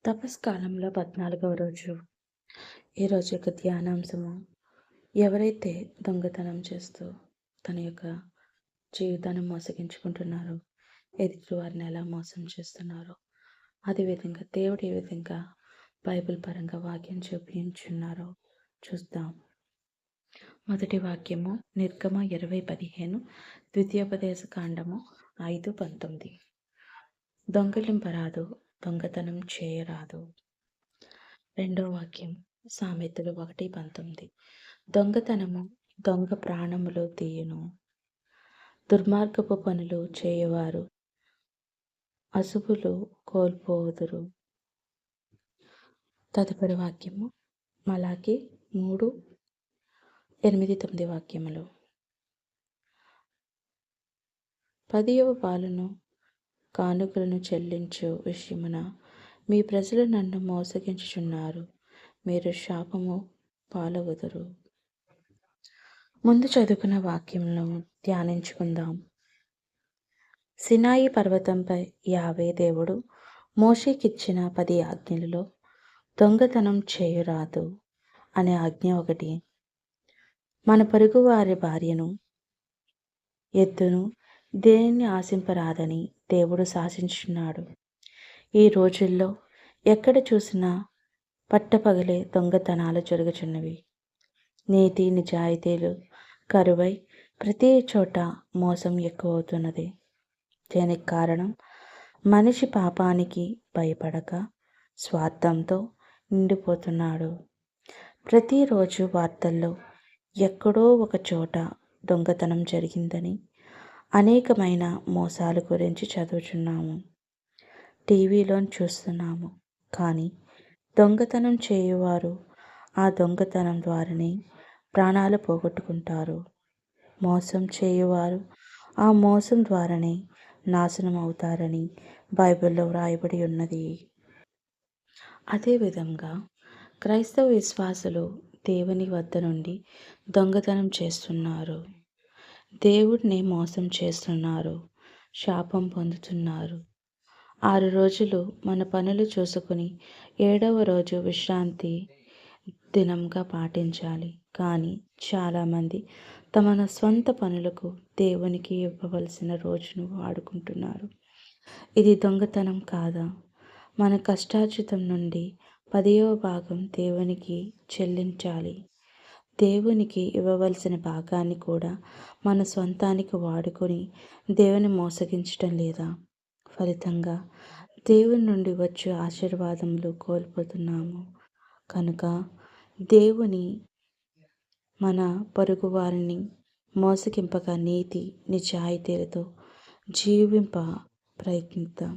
తపస్కాలంలో 14వ రోజు. ఈరోజు యొక్క ధ్యానాంశము, ఎవరైతే దొంగతనం చేస్తూ తన యొక్క జీవితాన్ని మోసగించుకుంటున్నారో, ఎదుటి వారిని ఎలా మోసం చేస్తున్నారో, అదేవిధంగా దేవుడు ఏ విధంగా బైబిల్ పరంగా వాక్యం చూపించున్నారో చూద్దాం. మొదటి వాక్యము నిర్గమ 20:15, ద్వితీయోపదేశ కాండము 5:19. దొంగిలింపరాదు, దొంగతనం చేయరాదు. రెండో వాక్యం సామెతలు 1:19, దొంగతనము దొంగ ప్రాణములు తీయును, దుర్మార్గపు పనులు చేయవారు అశుభులు కోల్పోదురు. తదుపరి వాక్యము మలాకి 3:8-9 వాక్యములు. 10వ పాలును కానుకలను చెల్లించు విషయమున మీ ప్రజలు నన్ను మోసగించుచున్నారు, మీరు శాపము పాలగుదురు. ముందు చదువుకున్న వాక్యములను ధ్యానించుకుందాం. సినాయి పర్వతంపై యావే దేవుడు మోషేకిచ్చిన 10 ఆజ్ఞలలో దొంగతనం చేయరాదు అనే ఆజ్ఞ ఒకటి. మన పొరుగు వారి భార్యను, ఎద్దును దేనిని ఆశింపరాదని దేవుడు శాసించున్నాడు. ఈ రోజుల్లో ఎక్కడ చూసినా పట్టపగలే దొంగతనాలు జరుగుచున్నవి. నీతి నిజాయితీలు కరువై ప్రతి చోట మోసం ఎక్కువవుతున్నది. దీనికి కారణం మనిషి పాపానికి భయపడక స్వార్థంతో నిండిపోతున్నాడు. ప్రతిరోజు వార్తల్లో ఎక్కడో ఒక చోట దొంగతనం జరిగిందని, అనేకమైన మోసాల గురించి చదువుచున్నాము, టీవీలో చూస్తున్నాము. కానీ దొంగతనం చేయువారు ఆ దొంగతనం ద్వారానే ప్రాణాలు పోగొట్టుకుంటారు. మోసం చేయువారు ఆ మోసం ద్వారానే నాశనం అవుతారని బైబిల్లో వ్రాయబడి ఉన్నది. అదేవిధంగా క్రైస్తవ విశ్వాసులు దేవుని వద్ద నుండి దొంగతనం చేస్తున్నారు, దేవుడిని మోసం చేస్తున్నారు, శాపం పొందుతున్నారు. 6 రోజులు మన పనులు చూసుకుని 7వ రోజు విశ్రాంతి దినంగా పాటించాలి. కానీ చాలామంది తమ స్వంత పనులకు దేవునికి ఇవ్వవలసిన రోజును వాడుకుంటున్నారు. ఇది దొంగతనం కాదా? మన కష్టార్జితం నుండి 10వ భాగం దేవునికి చెల్లించాలి. దేవునికి ఇవ్వవలసిన భాగాన్ని కూడా మన స్వంతానికి వాడుకొని దేవుని మోసగించటం లేదా? ఫలితంగా దేవుని నుండి వచ్చే ఆశీర్వాదములు కోల్పోతున్నాము. కనుక దేవుని మన పొరుగు వారిని మోసగింపక నీతి నిజాయితీలతో జీవింప ప్రయత్నిద్దాం.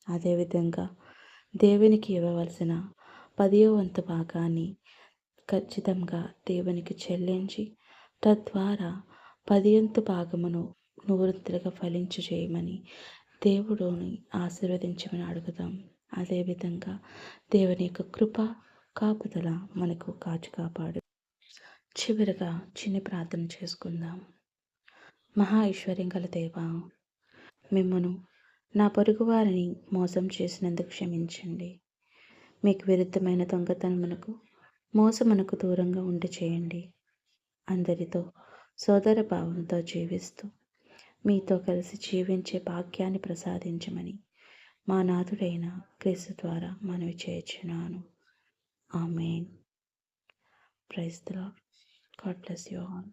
అదేవిధంగా దేవునికి ఇవ్వవలసిన 10వ వంతు భాగాన్ని ఖచ్చితంగా దేవునికి చెల్లించి తద్వారా 10వ భాగమును నూరంతలుగా ఫలించు చేయమని దేవుడుని ఆశీర్వదించమని అడుగుదాం. అదేవిధంగా దేవుని యొక్క కృప కాపుదల మనకు కాపాడు. చివరిగా చిన్న ప్రార్థన చేసుకుందాం. మహా ఐశ్వర్యం గల దేవా, మిమ్మను నా పొరుగు వారిని మోసం చేసినందుకు క్షమించండి. మీకు విరుద్ధమైన దొంగతనమునకు మోసమునకు దూరంగా ఉండి చేయండి. అందరితో సోదర భావంతో జీవిస్తూ మీతో కలిసి జీవించే భాగ్యాన్ని ప్రసాదించమని మా నాథుడైన క్రీస్తు ద్వారా మనవి చేయుచున్నాను. ఆమేన్. Praise the Lord. God bless you all.